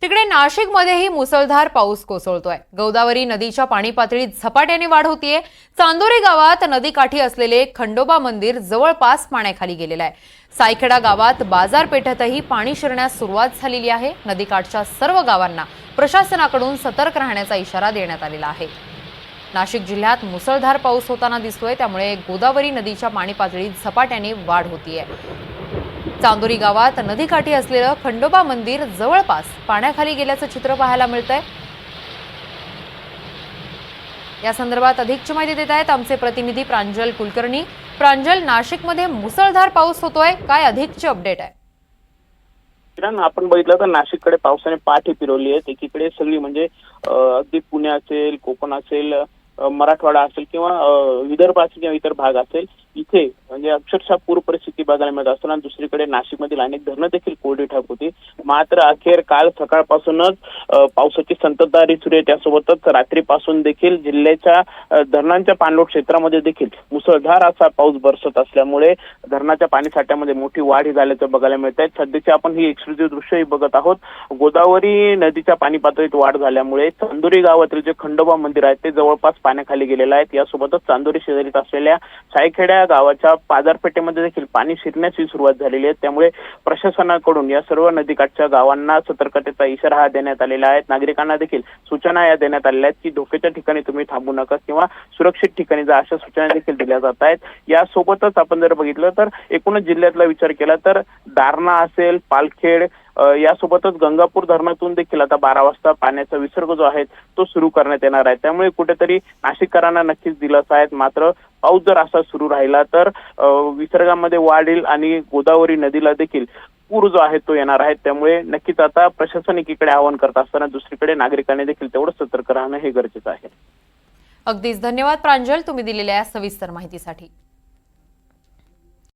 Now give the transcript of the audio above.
तिकडे नाशिकमध्येही मुसळधार पाऊस कोसळतोय। गोदावरी नदीच्या पाणी पातळीत झपाट्याने वाढ होतीये। चांदोरी गावात नदीकाठी असलेले खंडोबा मंदिर जवळपास पाण्याखाली गेलेलं आहे। सायखेडा गावात बाजारपेठेतही पाणी शिरण्यास सुरुवात झालेली आहे। नदीकाठच्या सर्व गावांना प्रशासनाकडून सतर्क राहण्याचा इशारा देण्यात आलेला आहे। नाशिक जिल्ह्यात मुसळधार पाऊस होताना दिसतोय, त्यामुळे गोदावरी नदीच्या पाणी पातळीत झपाट्याने वाढ होतीये। चांदोरी गावात नदीकाठी असलेलं खंडोबा मंदिर जवळपास पाण्याखाली गेल्याचं चित्र पाहायला मिळतंय। या संदर्भात अधिकची माहिती देत आहेत आमचे प्रतिनिधी प्रांजल कुलकर्णी। प्रांजल, नाशिकमध्ये मुसळधार पाऊस होतोय, काय अधिकची अपडेट आहे? आपण बघितलं तर नाशिककडे पावसाने पाठ फिरवली आहे। एकीकडे सगळी म्हणजे अगदी पुणे असेल, कोकण असेल, मराठवाडा असेल किंवा विदर्भ असेल किंवा इतर भाग असेल, इथे म्हणजे अक्षरशः पूर परिस्थिती बघायला मिळत असताना दुसरीकडे नाशिकमधील अनेक धरणं देखील कोरडी ठाक होती। मात्र अखेर काल सकाळपासूनच पावसाची संततधार सुरू आहे। त्यासोबतच रात्रीपासून देखील जिल्ह्याच्या धरणांच्या पाणलोट क्षेत्रामध्ये देखील मुसळधार असा पाऊस बरसत असल्यामुळे धरणाच्या पाणीसाठ्यामध्ये मोठी वाढ झाल्याचं बघायला मिळत आहे। सध्याची आपण ही एक्सक्लुझिव्ह दृश्यही बघत आहोत। गोदावरी नदीच्या पाणी पातळीत वाढ झाल्यामुळे चांदोरी गावातील जे खंडोबा मंदिर आहे ते जवळपास पाण्याखाली गेलेलं आहे। यासोबतच चांदोरी शेजारीत असलेल्या सायखेडा गावाच्या बाजारपेठेमध्ये देखील पाणी शिरण्याची सुरुवात झालेली आहे। त्यामुळे प्रशासनाकडून या सर्व नदीकाठच्या गावांना सतर्कतेचा इशारा देण्यात आलेला आहे। नागरिकांना देखील सूचना या देण्यात आलेल्या आहेत की धोक्याच्या ठिकाणी तुम्ही थांबू नका किंवा सुरक्षित ठिकाणी जा, अशा सूचना देखील दिल्या जात आहेत। यासोबतच आपण जर बघितलं तर एकूणच जिल्ह्यातला विचार केला तर दारणा असेल, पालखेड यासोबतच गंगापूर धरणातून देखील आता 12 वाजता पाण्याचा विसर्ग जो आहे तो सुरू करण्यात येणार आहे। त्यामुळे कुठेतरी नाशिककरांना नक्कीच दिलासा आहे। मात्र पाऊस जर असा सुरू राहिला तर विसर्गामध्ये वाढ येईल आणि गोदावरी नदीला देखील पूर जो आहे तो येणार आहे। त्यामुळे नक्कीच आता प्रशासन एकीकडे आवाहन करत असताना दुसरीकडे नागरिकांनी देखील तेवढं सतर्क राहणं हे गरजेचं आहे। अगदीच धन्यवाद प्रांजल, तुम्ही दिलेल्या सविस्तर माहितीसाठी।